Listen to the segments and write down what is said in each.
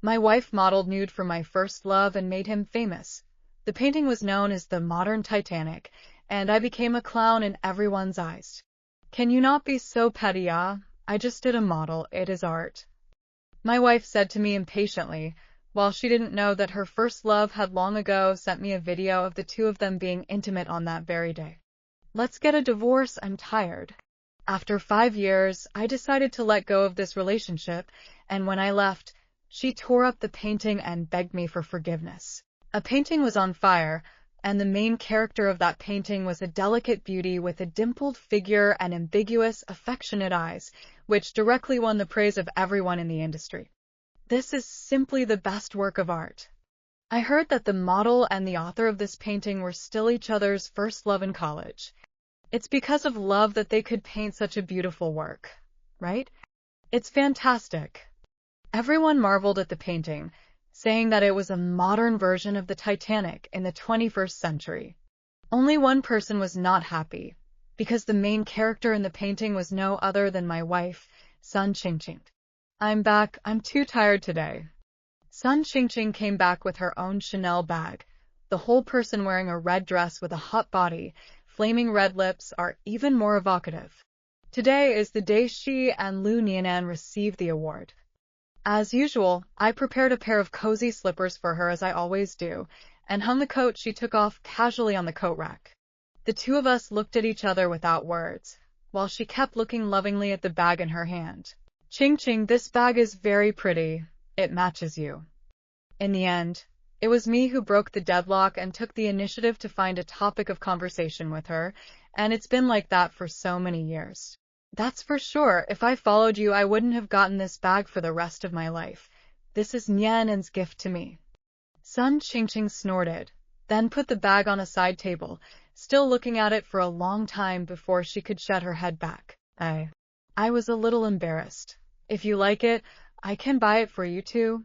My wife modeled nude for my first love and made him famous. The painting was known as the modern Titanic, and I became a clown in everyone's eyes. Can you not be so petty, ah? I just did a model, it is art. My wife said to me impatiently, while she didn't know that her first love had long ago sent me a video of the two of them being intimate on that very day. Let's get a divorce, I'm tired. After 5 years, I decided to let go of this relationship, and when I left, she tore up the painting and begged me for forgiveness. A painting was on fire, and the main character of that painting was a delicate beauty with a dimpled figure and ambiguous, affectionate eyes, which directly won the praise of everyone in the industry. This is simply the best work of art. I heard that the model and the author of this painting were still each other's first love in college. It's because of love that they could paint such a beautiful work, right? It's fantastic. Everyone marveled at the painting, saying that it was a modern version of the Titanic in the 21st century. Only one person was not happy, because the main character in the painting was no other than my wife, Sun Qingqing. I'm back, I'm too tired today. Sun Qingqing came back with her own Chanel bag, the whole person wearing a red dress with a hot body. Flaming red lips are even more evocative. Today is the day she and Lu Nianan received the award. As usual, I prepared a pair of cozy slippers for her as I always do, and hung the coat she took off casually on the coat rack. The two of us looked at each other without words, while she kept looking lovingly at the bag in her hand. Qingqing, this bag is very pretty. It matches you. In the end, it was me who broke the deadlock and took the initiative to find a topic of conversation with her, and it's been like that for so many years. That's for sure. If I followed you, I wouldn't have gotten this bag for the rest of my life. This is Nianan's gift to me. Sun Qingqing snorted, then put the bag on a side table, still looking at it for a long time before she could shed her head back. I was a little embarrassed. If you like it, I can buy it for you too.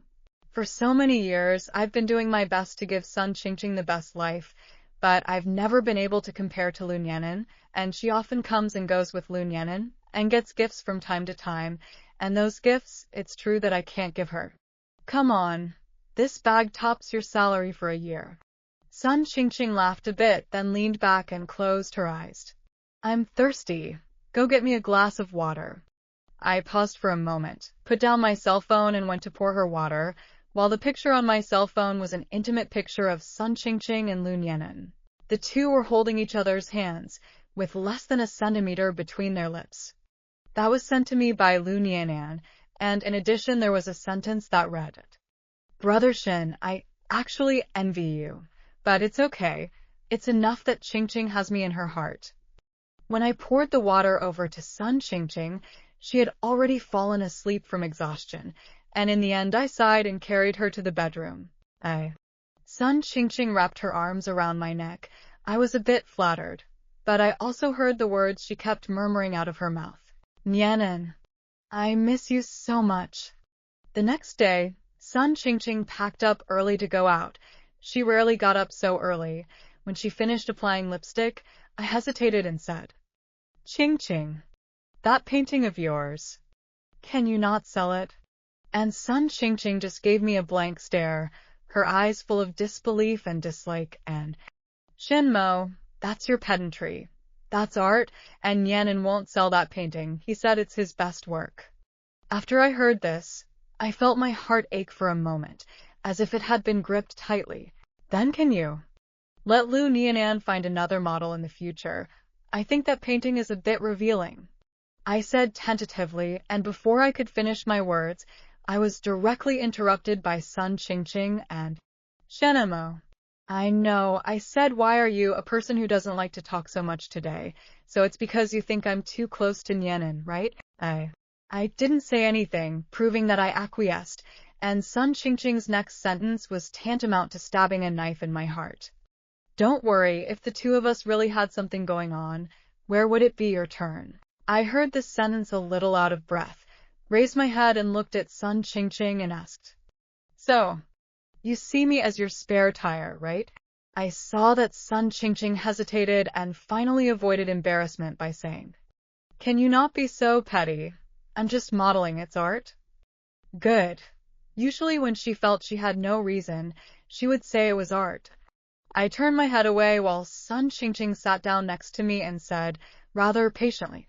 For so many years, I've been doing my best to give Sun Qingqing the best life, but I've never been able to compare to Lu Nianan, and she often comes and goes with Lu Nianan, and gets gifts from time to time, and those gifts, it's true that I can't give her. Come on, this bag tops your salary for a year. Sun Qingqing laughed a bit, then leaned back and closed her eyes. I'm thirsty. Go get me a glass of water. I paused for a moment, put down my cell phone and went to pour her water, while the picture on my cell phone was an intimate picture of Sun Qingqing and Lu Nianan. The two were holding each other's hands, with less than a centimeter between their lips. That was sent to me by Lu Nianan, and in addition there was a sentence that read, Brother Shin, I actually envy you, but it's okay. It's enough that Qingqing has me in her heart. When I poured the water over to Sun Qingqing, she had already fallen asleep from exhaustion, and in the end I sighed and carried her to the bedroom. Sun Qingqing wrapped her arms around my neck. I was a bit flattered, but I also heard the words she kept murmuring out of her mouth. Nianan, I miss you so much. The next day, Sun Qingqing packed up early to go out. She rarely got up so early. When she finished applying lipstick, I hesitated and said, Qingqing, that painting of yours, can you not sell it? And Sun Qingqing just gave me a blank stare, her eyes full of disbelief and dislike, and, Shinmo, that's your pedantry. That's art, and Nianan won't sell that painting. He said it's his best work. After I heard this, I felt my heart ache for a moment, as if it had been gripped tightly. Then can you let Lu Nianan find another model in the future? I think that painting is a bit revealing. I said tentatively, and before I could finish my words, I was directly interrupted by Sun Qingqing and Shenemo. I know, I said, why are you a person who doesn't like to talk so much today? So it's because you think I'm too close to Nianan, right? I didn't say anything, proving that I acquiesced, and Sun Qingqing's next sentence was tantamount to stabbing a knife in my heart. Don't worry, if the two of us really had something going on, where would it be your turn? I heard this sentence a little out of breath, raised my head and looked at Sun Qingqing and asked, So, you see me as your spare tire, right? I saw that Sun Qingqing hesitated and finally avoided embarrassment by saying, Can you not be so petty? I'm just modeling, it's art. Good. Usually when she felt she had no reason, she would say it was art. I turned my head away while Sun Qingqing sat down next to me and said, rather patiently,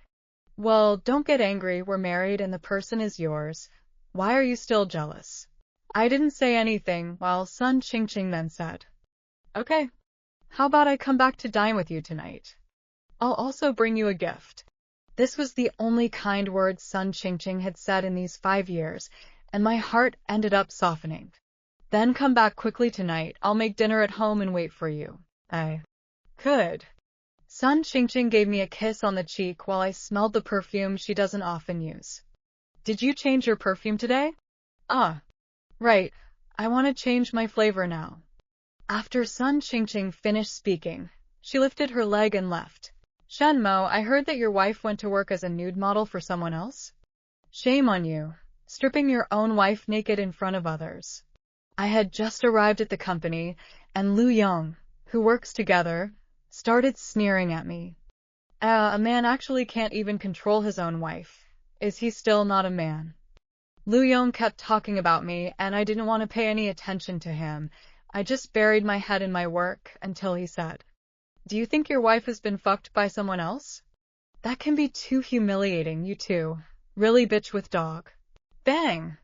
"Well, don't get angry, we're married and the person is yours. Why are you still jealous?" I didn't say anything, while Sun Qingqing then said, "Okay, how about I come back to dine with you tonight? I'll also bring you a gift." This was the only kind word Sun Qingqing had said in these 5 years, and my heart ended up softening. "Then come back quickly tonight. I'll make dinner at home and wait for you." I could. Sun Qingqing gave me a kiss on the cheek while I smelled the perfume she doesn't often use. "Did you change your perfume today?" "Ah, right. I want to change my flavor now." After Sun Qingqing finished speaking, she lifted her leg and left. "Shenmo, I heard that your wife went to work as a nude model for someone else. Shame on you, stripping your own wife naked in front of others." I had just arrived at the company, and Lu Yong, who works together, started sneering at me. A man actually can't even control his own wife. Is he still not a man?" Lu Yong kept talking about me, and I didn't want to pay any attention to him. I just buried my head in my work until he said, "Do you think your wife has been fucked by someone else? That can be too humiliating, you two. Really bitch with dog." Bang!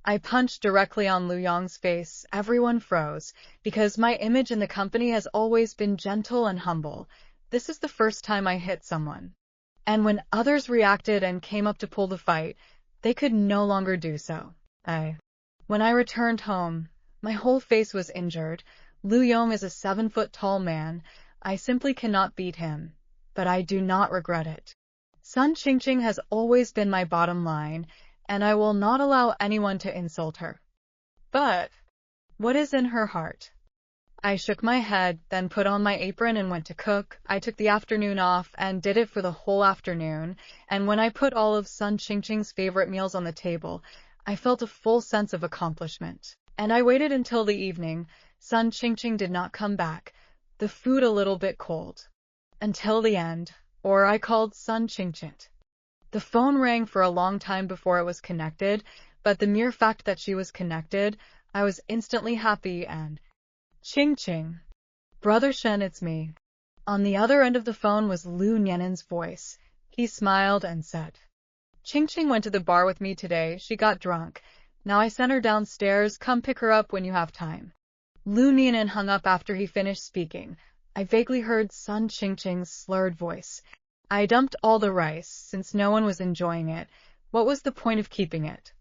I punched directly on Lu Yong's face. Everyone froze, because my image in the company has always been gentle and humble. This is the first time I hit someone. And when others reacted and came up to pull the fight, they could no longer do so. When I returned home, my whole face was injured. Lu Yong is a 7-foot-tall man. I simply cannot beat him, but I do not regret it. Sun Qingqing has always been my bottom line, and I will not allow anyone to insult her. But what is in her heart? I shook my head, then put on my apron and went to cook. I took the afternoon off and did it for the whole afternoon, and when I put all of Sun Qingqing's favorite meals on the table, I felt a full sense of accomplishment. And I waited until the evening. Sun Qingqing did not come back, the food a little bit cold. Until the end, or I called Sun Qingqing. The phone rang for a long time before it was connected, but the mere fact that she was connected, I was instantly happy and Qingqing. "Brother Shen, it's me." On the other end of the phone was Lu Nianen's voice. He smiled and said, "Qingqing went to the bar with me today. She got drunk. Now I sent her downstairs. Come pick her up when you have time." Lu Nianen hung up after he finished speaking. I vaguely heard Sun Qingqing's slurred voice. I dumped all the rice, since no one was enjoying it. What was the point of keeping it?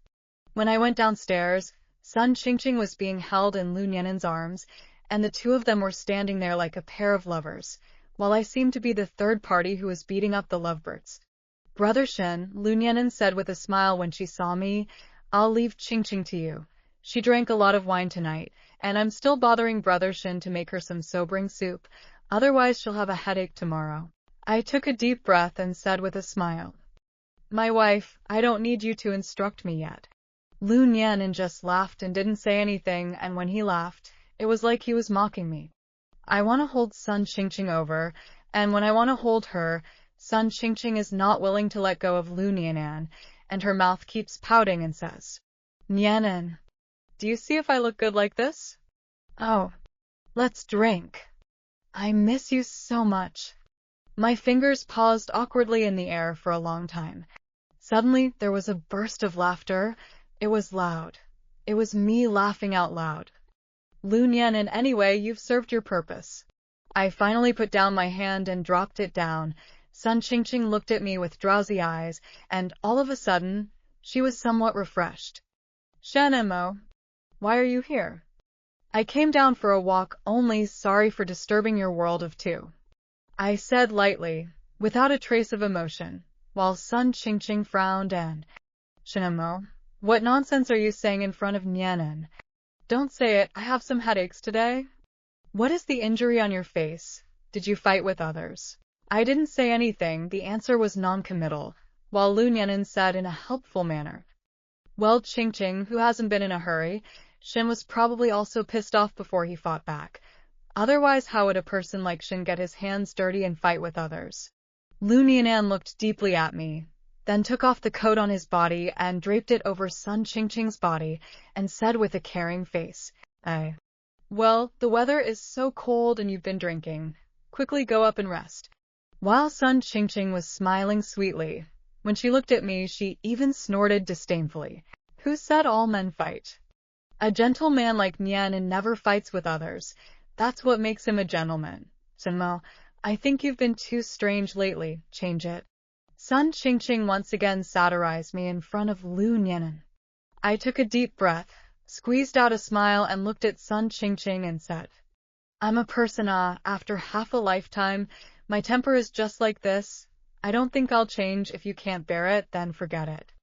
When I went downstairs, Sun Qingqing was being held in Lu Nianen's arms, and the two of them were standing there like a pair of lovers, while I seemed to be the third party who was beating up the lovebirds. "Brother Shen," Lu Nianen said with a smile when she saw me, "I'll leave Qingqing to you. She drank a lot of wine tonight, and I'm still bothering Brother Shen to make her some sobering soup, otherwise she'll have a headache tomorrow." I took a deep breath and said with a smile, "My wife, I don't need you to instruct me yet." Lu Nianen just laughed and didn't say anything, and when he laughed, it was like he was mocking me. I want to hold Sun Qingqing over, and when I want to hold her, Sun Qingqing is not willing to let go of Lu Nianen, and her mouth keeps pouting and says, "Nianen, do you see if I look good like this? Oh, let's drink. I miss you so much." My fingers paused awkwardly in the air for a long time. Suddenly, there was a burst of laughter. It was loud. It was me laughing out loud. "Lu Nianen, anyway, you've served your purpose." I finally put down my hand and dropped it down. Sun Qingqing looked at me with drowsy eyes, and all of a sudden, she was somewhat refreshed. "Shenmo, why are you here?" "I came down for a walk only, sorry for disturbing your world of two," I said lightly, without a trace of emotion, while Sun Qingqing frowned and, "Shenmo, what nonsense are you saying in front of Nianen? Don't say it, I have some headaches today." "What is the injury on your face? Did you fight with others?" I didn't say anything. The answer was non-committal, while Lu Nianen said in a helpful manner, "Well, Qingqing, who hasn't been in a hurry? Shen was probably also pissed off before he fought back. Otherwise, how would a person like Shen get his hands dirty and fight with others?" Lu Nianen looked deeply at me. then took off the coat on his body and draped it over Sun Qingqing's body and said with a caring face, well, the weather is so cold and you've been drinking. Quickly go up and rest. While Sun Qingqing was smiling sweetly, when she looked at me, she even snorted disdainfully. Who said all men fight? A gentleman like Nian never fights with others. That's what makes him a gentleman. Shenmo, I think you've been too strange lately. Change it. Sun Qingqing once again satirized me in front of Lu Nianen. I took a deep breath, squeezed out a smile, and looked at Sun Qingqing and said, I'm a person, after half a lifetime, my temper is just like this. I don't think I'll change. If you can't bear it, then forget it.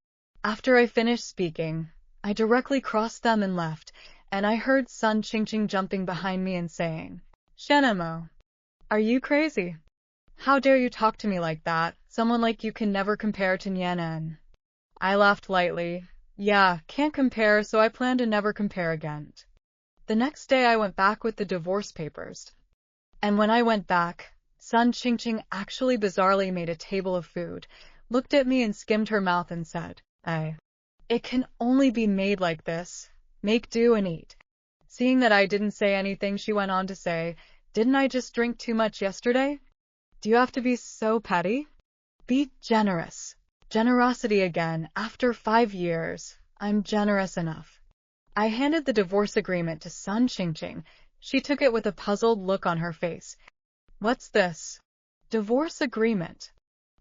After I finished speaking, I directly crossed them and left, and I heard Sun Qingqing jumping behind me and saying, Shenemo, are you crazy? How dare you talk to me like that? Someone like you can never compare to Nianen. I laughed lightly. Yeah, can't compare, so I plan to never compare again. The next day I went back with the divorce papers. And when I went back, Sun Qingqing actually bizarrely made a table of food, looked at me and skimmed her mouth and said, it can only be made like this. Make do and eat. Seeing that I didn't say anything, she went on to say, didn't I just drink too much yesterday? Do you have to be so petty? Be generous. Generosity again. After 5 years, I'm generous enough. I handed the divorce agreement to Sun Qingqing. She took it with a puzzled look on her face. What's this? Divorce agreement.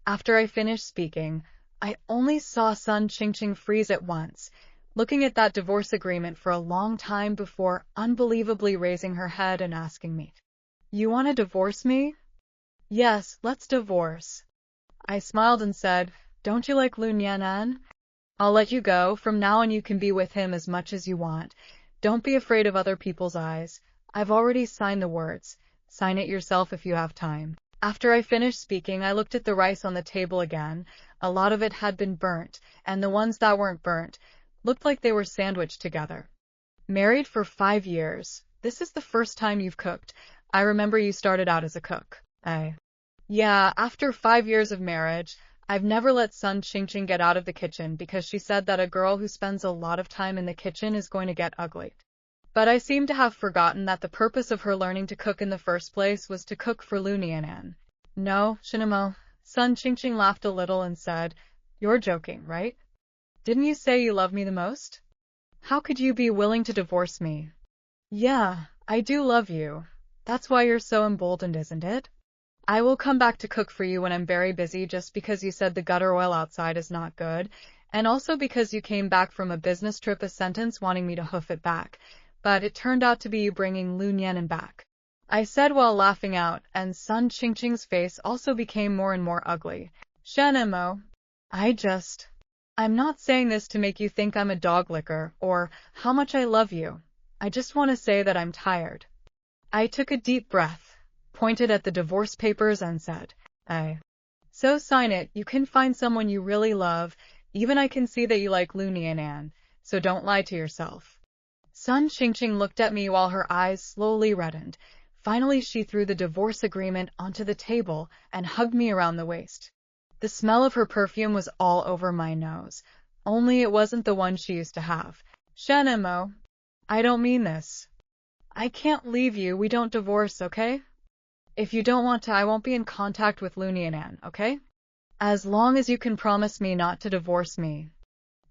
After I finished speaking, I only saw Sun Qingqing freeze at once, looking at that divorce agreement for a long time before unbelievably raising her head and asking me, You want to divorce me? Yes, let's divorce. I smiled and said, Don't you like Lu Nianan? I'll let you go. From now on you can be with him as much as you want. Don't be afraid of other people's eyes. I've already signed the words. Sign it yourself if you have time. After I finished speaking, I looked at the rice on the table again. A lot of it had been burnt, and the ones that weren't burnt looked like they were sandwiched together. Married for 5 years. This is the first time you've cooked. I remember you started out as a cook. Yeah, after 5 years of marriage, I've never let Sun Qingqing get out of the kitchen because she said that a girl who spends a lot of time in the kitchen is going to get ugly. But I seem to have forgotten that the purpose of her learning to cook in the first place was to cook for Lu Nianan. No, Shinamo. Sun Qingqing laughed a little and said, You're joking, right? Didn't you say you love me the most? How could you be willing to divorce me? Yeah, I do love you. That's why you're so emboldened, isn't it? I will come back to cook for you when I'm very busy just because you said the gutter oil outside is not good, and also because you came back from a business trip a sentence wanting me to hoof it back, but it turned out to be you bringing Lu Nianan back. I said while laughing out, and Sun Qingqing's face also became more and more ugly. Shenemo, I'm not saying this to make you think I'm a dog licker, or how much I love you. I just want to say that I'm tired. I took a deep breath, pointed at the divorce papers and said, So sign it. You can find someone you really love. Even I can see that you like Lu Nianan, so don't lie to yourself. Sun Qingqing looked at me while her eyes slowly reddened. Finally, she threw the divorce agreement onto the table and hugged me around the waist. The smell of her perfume was all over my nose, only it wasn't the one she used to have. Shenemo, I don't mean this. I can't leave you. We don't divorce, okay? If you don't want to, I won't be in contact with Lu Nianan, okay? As long as you can promise me not to divorce me.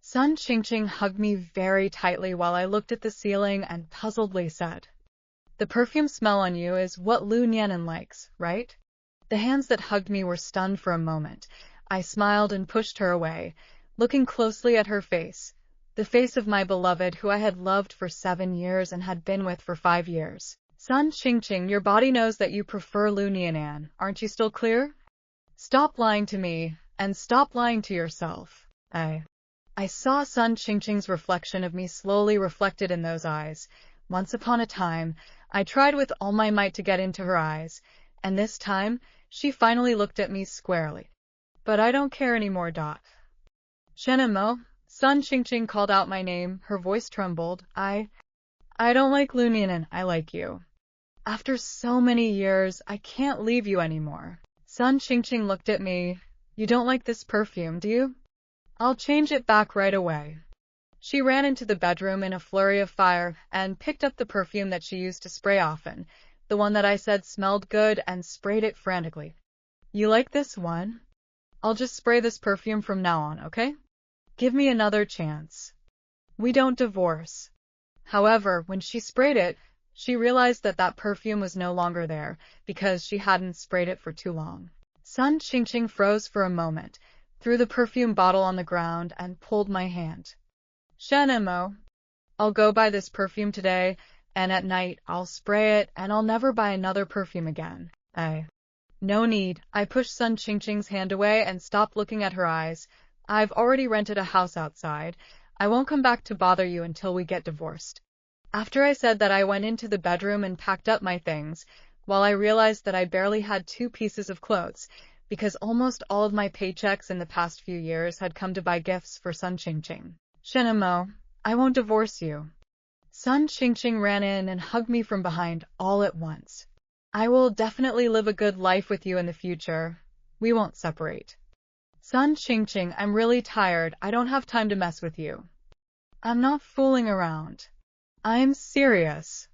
Sun Qingqing hugged me very tightly while I looked at the ceiling and puzzledly said, The perfume smell on you is what Lu Nianan likes, right? The hands that hugged me were stunned for a moment. I smiled and pushed her away, looking closely at her face, the face of my beloved who I had loved for 7 years and had been with for 5 years. Sun Qingqing, your body knows that you prefer Lu Nianan. Aren't you still clear? Stop lying to me, and stop lying to yourself. I saw Sun Qingqing's reflection of me slowly reflected in those eyes. Once upon a time, I tried with all my might to get into her eyes, and this time, she finally looked at me squarely. But I don't care anymore. Shenemo, Sun Qingqing called out my name. Her voice trembled. I don't like Lu Nianan. I like you. After so many years, I can't leave you anymore. Sun Qingqing looked at me. You don't like this perfume, do you? I'll change it back right away. She ran into the bedroom in a flurry of fire and picked up the perfume that she used to spray often, the one that I said smelled good, and sprayed it frantically. You like this one? I'll just spray this perfume from now on, okay? Give me another chance. We don't divorce. However, when she sprayed it, she realized that that perfume was no longer there because she hadn't sprayed it for too long. Sun Qingqing froze for a moment, threw the perfume bottle on the ground, and pulled my hand. Shenemo, I'll go buy this perfume today, and at night I'll spray it, and I'll never buy another perfume again. No need. I pushed Sun Qingqing's hand away and stopped looking at her eyes. I've already rented a house outside. I won't come back to bother you until we get divorced. After I said that, I went into the bedroom and packed up my things, while I realized that I barely had 2 pieces of clothes, because almost all of my paychecks in the past few years had come to buy gifts for Sun Qingqing. Shenemo, I won't divorce you. Sun Qingqing ran in and hugged me from behind all at once. I will definitely live a good life with you in the future. We won't separate. Sun Qingqing, I'm really tired. I don't have time to mess with you. I'm not fooling around. I'm serious.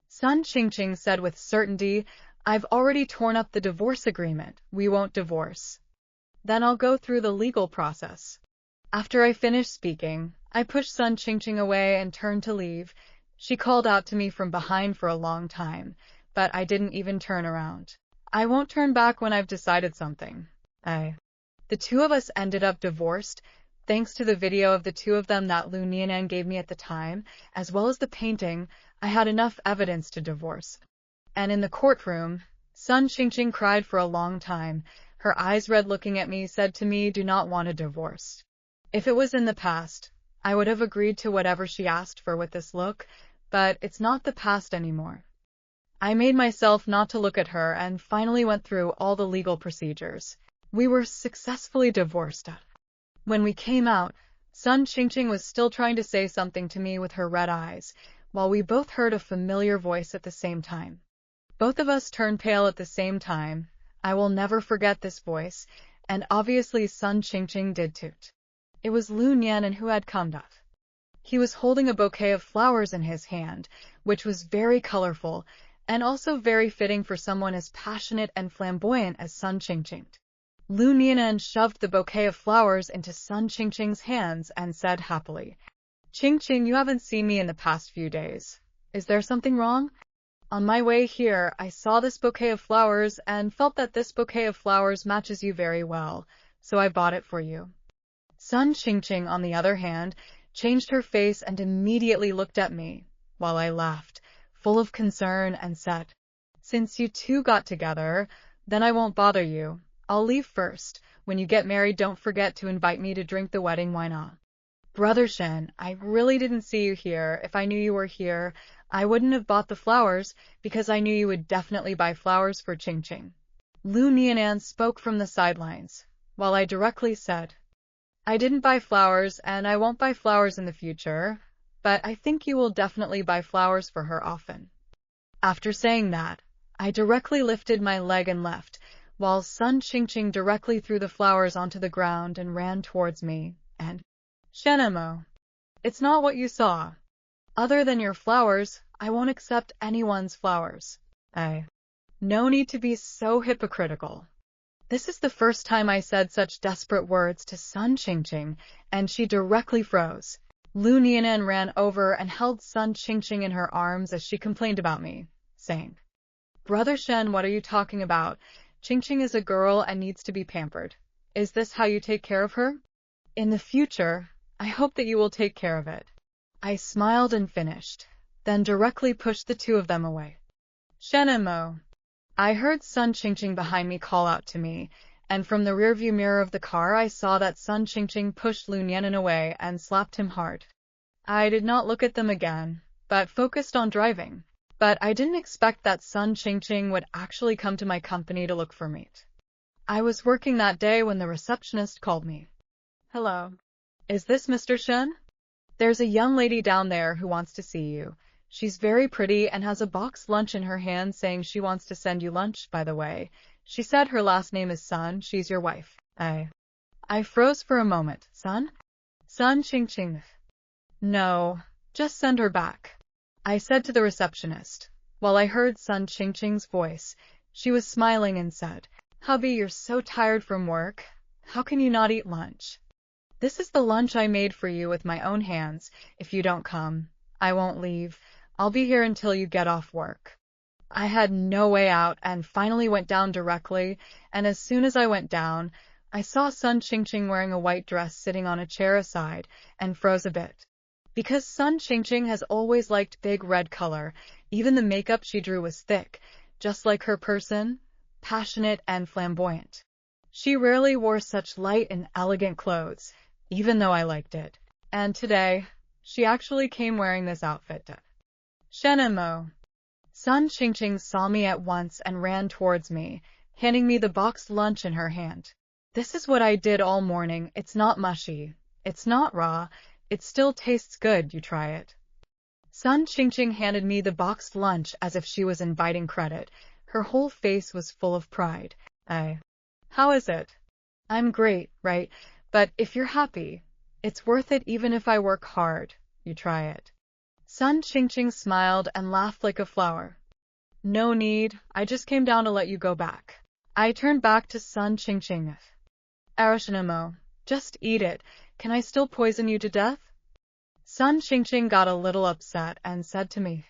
Sun Qingqing said with certainty, I've already torn up the divorce agreement. We won't divorce. Then I'll go through the legal process. After I finished speaking, I pushed Sun Qingqing away and turned to leave. She called out to me from behind for a long time, but I didn't even turn around. I won't turn back when I've decided something. The 2 of us ended up divorced, thanks to the video of the 2 of them that Lu Nianan gave me at the time, as well as the painting. I had enough evidence to divorce. And in the courtroom, Sun Qingqing cried for a long time. Her eyes red, looking at me, said to me, do not want a divorce. If it was in the past, I would have agreed to whatever she asked for with this look, but it's not the past anymore. I made myself not to look at her and finally went through all the legal procedures. We were successfully divorced. When we came out, Sun Qingqing was still trying to say something to me with her red eyes, while we both heard a familiar voice at the same time. Both of us turned pale at the same time. I will never forget this voice, and obviously Sun Qingqing did too. It was Lu Nianan who had come up. He was holding a bouquet of flowers in his hand, which was very colorful, and also very fitting for someone as passionate and flamboyant as Sun Qingqing. Lu Nianan shoved the bouquet of flowers into Sun Qingqing's hands and said happily, Qingqing, you haven't seen me in the past few days. Is there something wrong? On my way here, I saw this bouquet of flowers and felt that this bouquet of flowers matches you very well, so I bought it for you. Sun Qingqing, on the other hand, changed her face and immediately looked at me, while I laughed, full of concern, and said, Since you 2 got together, then I won't bother you. I'll leave first. When you get married, don't forget to invite me to drink the wedding wine. Brother Shen, I really didn't see you here. If I knew you were here, I wouldn't have bought the flowers, because I knew you would definitely buy flowers for Qingqing. Lu Nianan spoke from the sidelines, while I directly said, I didn't buy flowers, and I won't buy flowers in the future, but I think you will definitely buy flowers for her often. After saying that, I directly lifted my leg and left, while Sun Qingqing directly threw the flowers onto the ground and ran towards me, and, Shenemo, it's not what you saw. Other than your flowers, I won't accept anyone's flowers. No need to be so hypocritical. This is the first time I said such desperate words to Sun Qingqing, and she directly froze. Lu Nianan ran over and held Sun Qingqing in her arms as she complained about me, saying, Brother Shen, what are you talking about? Qingqing is a girl and needs to be pampered. Is this how you take care of her? In the future, I hope that you will take care of it. I smiled and finished, then directly pushed the 2 of them away. Shenemo. I heard Sun Qingqing behind me call out to me, and from the rearview mirror of the car I saw that Sun Qingqing pushed Lu Nianan away and slapped him hard. I did not look at them again, but focused on driving. But I didn't expect that Sun Qingqing would actually come to my company to look for me. I was working that day when the receptionist called me. Hello. Is this Mr. Shen? There's a young lady down there who wants to see you. She's very pretty and has a box lunch in her hand saying she wants to send you lunch, by the way. She said her last name is Sun. She's your wife. I froze for a moment. Sun? Sun Qingqing. No, just send her back, I said to the receptionist. While I heard Sun Qingqing's voice, she was smiling and said, Hubby, you're so tired from work. How can you not eat lunch? This is the lunch I made for you with my own hands. If you don't come, I won't leave. I'll be here until you get off work. I had no way out and finally went down directly, and as soon as I went down, I saw Sun Qingqing wearing a white dress sitting on a chair aside and froze a bit. Because Sun Qingqing has always liked big red color, even the makeup she drew was thick, just like her person, passionate and flamboyant. She rarely wore such light and elegant clothes, even though I liked it. And today, she actually came wearing this outfit. Shenemo. Sun Qingqing saw me at once and ran towards me, handing me the boxed lunch in her hand. This is what I did all morning. It's not mushy. It's not raw. It still tastes good, you try it. Sun Qingqing handed me the boxed lunch as if she was inviting credit. Her whole face was full of pride. How is it? I'm great, right? But if you're happy, it's worth it even if I work hard. You try it. Sun Qingqing smiled and laughed like a flower. No need, I just came down to let you go back. I turned back to Sun Qingqing. Arashinamo, just eat it. Can I still poison you to death? Sun Qingqing got a little upset and said to me.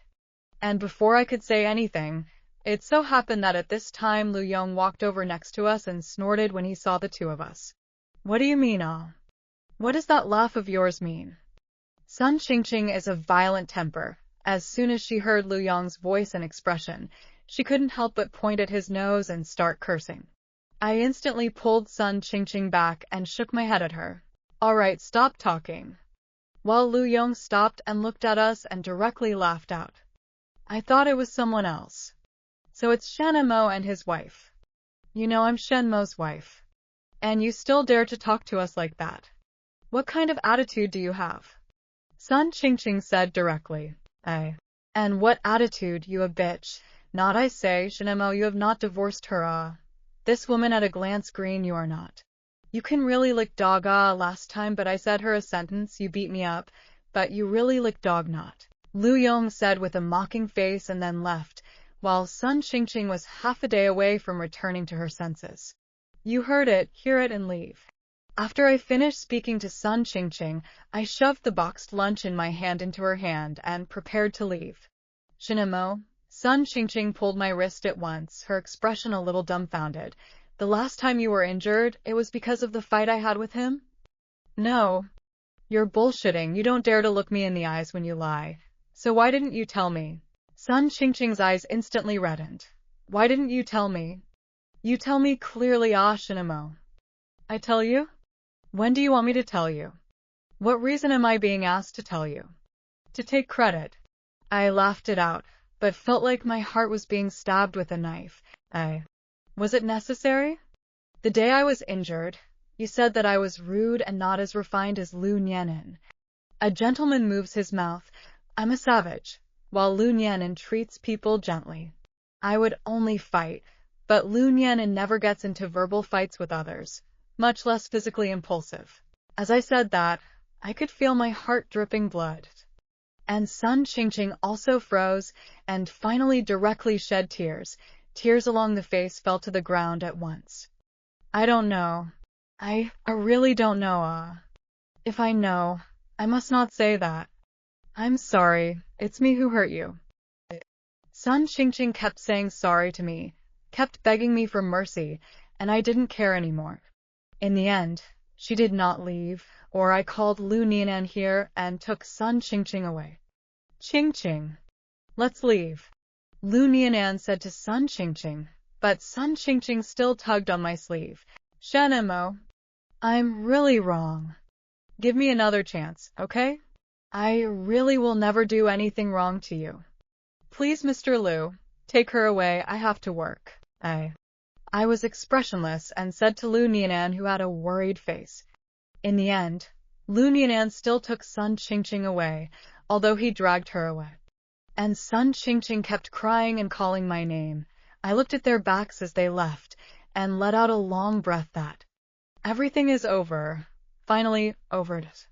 And before I could say anything, it so happened that at this time Lu Yong walked over next to us and snorted when he saw the two of us. What do you mean, What does that laugh of yours mean? Sun Qingqing is of violent temper. As soon as she heard Lu Yong's voice and expression, she couldn't help but point at his nose and start cursing. I instantly pulled Sun Qingqing back and shook my head at her. All right, stop talking. While Lu Yong stopped and looked at us and directly laughed out. I thought it was someone else. So it's Shenemo and his wife. You know I'm Shenmo's wife. And you still dare to talk to us like that. What kind of attitude do you have? Sun Qingqing said directly. And what attitude, you a bitch? Not I say, Shenemo, you have not divorced her, This woman at a glance green you are not. You can really lick dog last time but I said her a sentence, you beat me up, but you really lick dog not. Lu Yong said with a mocking face and then left, while Sun Qingqing was half a day away from returning to her senses. You heard it, hear it and leave. After I finished speaking to Sun Qingqing, I shoved the boxed lunch in my hand into her hand and prepared to leave. Shenemo, Sun Qingqing pulled my wrist at once, her expression a little dumbfounded. The last time you were injured, it was because of the fight I had with him? No. You're bullshitting. You don't dare to look me in the eyes when you lie. So why didn't you tell me? Sun Qingqing's eyes instantly reddened. Why didn't you tell me? You tell me clearly, Shenemo. I tell you? When do you want me to tell you? What reason am I being asked to tell you? To take credit. I laughed it out, but felt like my heart was being stabbed with a knife. Was it necessary? The day I was injured, you said that I was rude and not as refined as Lu Nianin. A gentleman moves his mouth. I'm a savage, while Lu Nianin treats people gently. I would only fight, but Lu Nianin never gets into verbal fights with others, much less physically impulsive. As I said that, I could feel my heart dripping blood. And Sun Qingqing also froze, and finally directly shed tears. Tears along the face fell to the ground at once. I don't know. I really don't know, If I know, I must not say that. I'm sorry, it's me who hurt you. Sun Qingqing kept saying sorry to me, kept begging me for mercy, and I didn't care anymore. In the end, she did not leave, or I called Lu Nianin here and took Sun Qingqing away. Qingqing, let's leave, Lu Nianin said to Sun Qingqing, but Sun Qingqing still tugged on my sleeve. Shenemo, I'm really wrong. Give me another chance, okay? I really will never do anything wrong to you. Please, Mr. Lu, take her away, I have to work. I was expressionless and said to Lu Nianin, who had a worried face. In the end, Lu Nianin still took Sun Qingqing away, although he dragged her away. And Sun Qingqing kept crying and calling my name. I looked at their backs as they left, and let out a long breath that Everything is over. Finally, over it.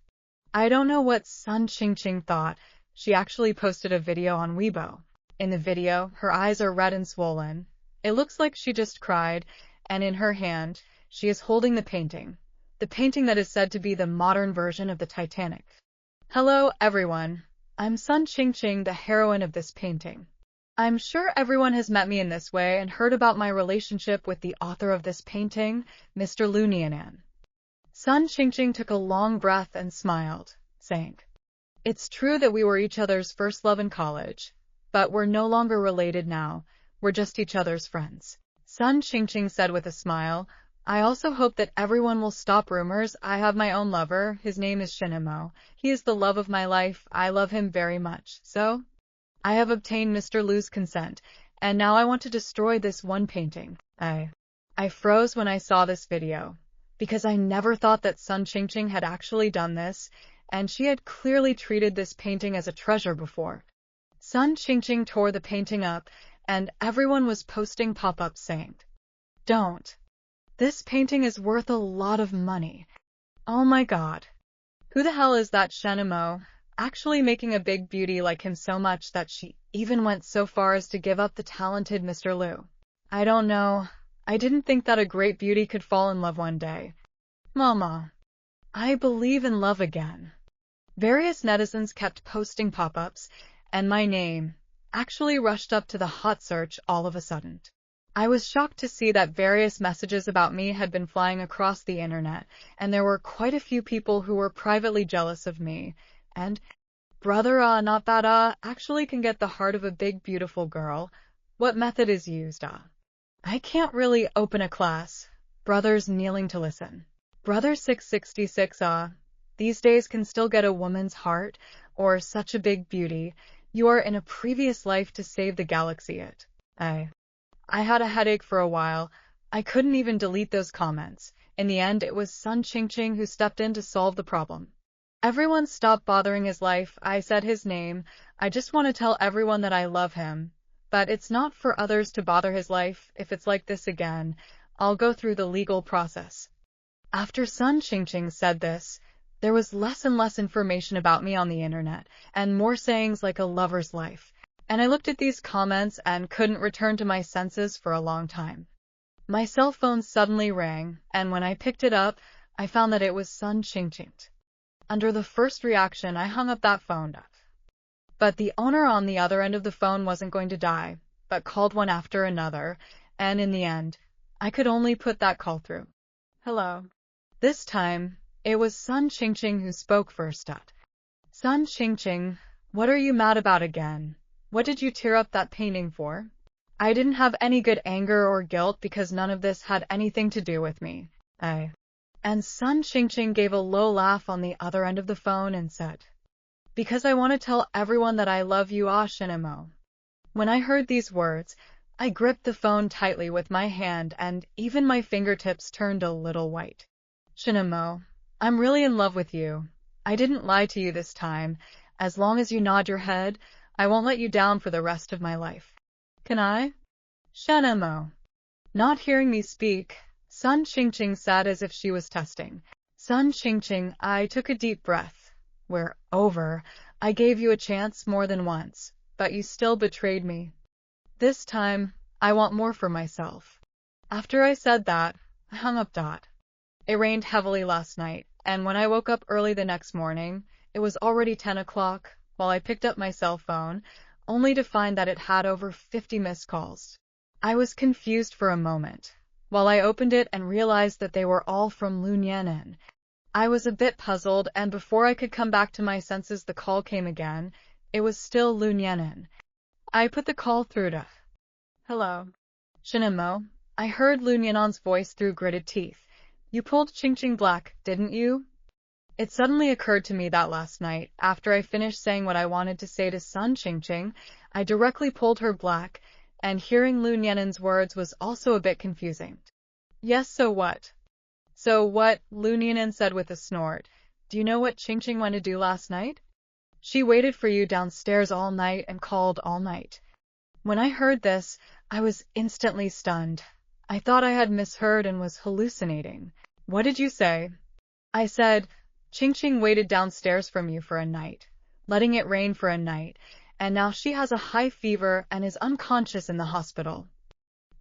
I don't know what Sun Qingqing thought. She actually posted a video on Weibo. In the video, her eyes are red and swollen. It looks like she just cried, and in her hand, she is holding the painting. The painting that is said to be the modern version of the Titanic. Hello, everyone. I'm Sun Qingqing, the heroine of this painting. I'm sure everyone has met me in this way and heard about my relationship with the author of this painting, Mr. Lu Nianan. Sun Qingqing took a long breath and smiled, saying, "It's true that we were each other's first love in college, but we're no longer related now. We're just each other's friends." Sun Qingqing said with a smile, "I also hope that everyone will stop rumors. I have my own lover. His name is Shinemo. He is the love of my life. I love him very much. So, I have obtained Mr. Lu's consent, and now I want to destroy this one painting." I froze when I saw this video, because I never thought that Sun Qingqing had actually done this, and she had clearly treated this painting as a treasure before. Sun Qingqing tore the painting up, and everyone was posting pop-ups saying, "Don't. This painting is worth a lot of money. Oh my god. Who the hell is that Shinemo? Actually making a big beauty like him so much that she even went so far as to give up the talented Mr. Lu. I don't know. I didn't think that a great beauty could fall in love one day. Mama, I believe in love again." Various netizens kept posting pop-ups, and my name actually rushed up to the hot search all of a sudden. I was shocked to see that various messages about me had been flying across the internet, and there were quite a few people who were privately jealous of me, and brother not that actually can get the heart of a big beautiful girl. What method is used I can't really open a class. Brothers kneeling to listen. Brother 666 these days can still get a woman's heart, or such a big beauty. You are in a previous life to save the galaxy I had a headache for a while. I couldn't even delete those comments. In the end, it was Sun Qingqing who stepped in to solve the problem. "Everyone stop bothering his life." I said his name. "I just want to tell everyone that I love him. But it's not for others to bother his life. If it's like this again, I'll go through the legal process." After Sun Qingqing said this, there was less and less information about me on the internet, and more sayings like a lover's life. And I looked at these comments and couldn't return to my senses for a long time. My cell phone suddenly rang, and when I picked it up, I found that it was Sun Qingqing. Under the first reaction, I hung up that phone. But the owner on the other end of the phone wasn't going to die, but called one after another, and in the end, I could only put that call through. "Hello." This time, it was Sun Qingqing who spoke first. "Sun Qingqing, what are you mad about again? What did you tear up that painting for?" I didn't have any good anger or guilt because none of this had anything to do with me. And Sun Qingqing gave a low laugh on the other end of the phone and said, "Because I want to tell everyone that I love you, Shinemo." When I heard these words, I gripped the phone tightly with my hand and even my fingertips turned a little white. "Shinemo, I'm really in love with you. I didn't lie to you this time. As long as you nod your head, I won't let you down for the rest of my life. Can I?" "Shinemo." Not hearing me speak, Sun Qingqing said as if she was testing. "Sun Qingqing," I took a deep breath. "We're over. I gave you a chance more than once, but you still betrayed me. This time, I want more for myself." After I said that, I hung up. It rained heavily last night, and when I woke up early the next morning, it was already 10 o'clock, while I picked up my cell phone, only to find that it had over 50 missed calls. I was confused for a moment, while I opened it and realized that they were all from Lu Nianan. I was a bit puzzled, and before I could come back to my senses the call came again. It was still Lu Nianan. I put the call through to, "Hello." "Shinemo." I heard Lu Nianan's voice through gritted teeth. "You pulled Qingqing black, didn't you?" It suddenly occurred to me that last night, after I finished saying what I wanted to say to Sun Qingqing, I directly pulled her black, and hearing Lu Nianan's words was also a bit confusing. "Yes, so what?" "So what?" Lu Nianan said with a snort. "Do you know what Qingqing went to do last night? She waited for you downstairs all night and called all night." When I heard this, I was instantly stunned. I thought I had misheard and was hallucinating. What did you say? I said, Ching Ching waited downstairs from you for a night, letting it rain for a night, and now she has a high fever and is unconscious in the hospital.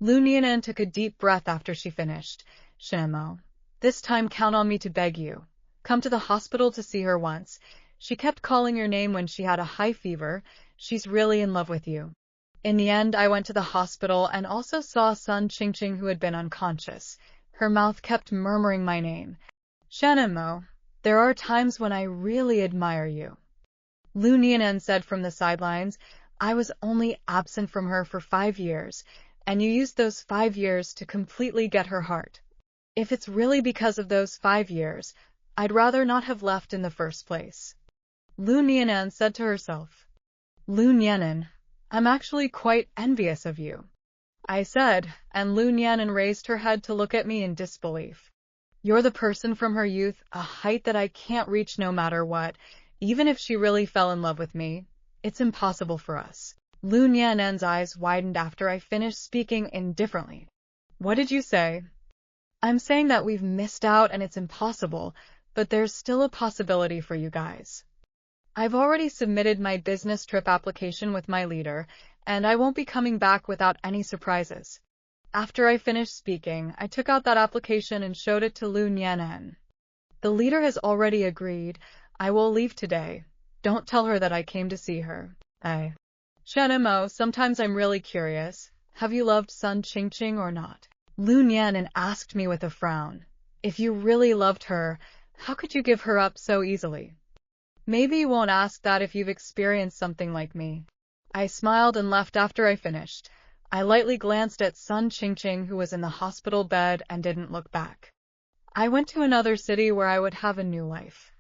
Lu Nianan took a deep breath after she finished. Shinamo, this time count on me to beg you. Come to the hospital to see her once. She kept calling your name when she had a high fever. She's really in love with you. In the end, I went to the hospital and also saw Sun Qingqing, who had been unconscious. Her mouth kept murmuring my name. Shannon, there are times when I really admire you. Lu Nianan said from the sidelines. I was only absent from her for 5 years, and you used those 5 years to completely get her heart. If it's really because of those 5 years, I'd rather not have left in the first place. Lu Nianan said to herself. Lu Nianan, I'm actually quite envious of you, I said, and Lu Nianan raised her head to look at me in disbelief. You're the person from her youth, a height that I can't reach no matter what, even if she really fell in love with me. It's impossible for us. Lu Nianan's eyes widened after I finished speaking indifferently. What did you say? I'm saying that we've missed out and it's impossible, but there's still a possibility for you guys. I've already submitted my business trip application with my leader, and I won't be coming back without any surprises. After I finished speaking, I took out that application and showed it to Lu Nianan. The leader has already agreed. I will leave today. Don't tell her that I came to see her. Shenemo, sometimes I'm really curious. Have you loved Sun Qingqing or not? Lu Nianan asked me with a frown. If you really loved her, how could you give her up so easily? Maybe you won't ask that if you've experienced something like me. I smiled and left after I finished. I lightly glanced at Sun Qingqing, who was in the hospital bed, and didn't look back. I went to another city where I would have a new life.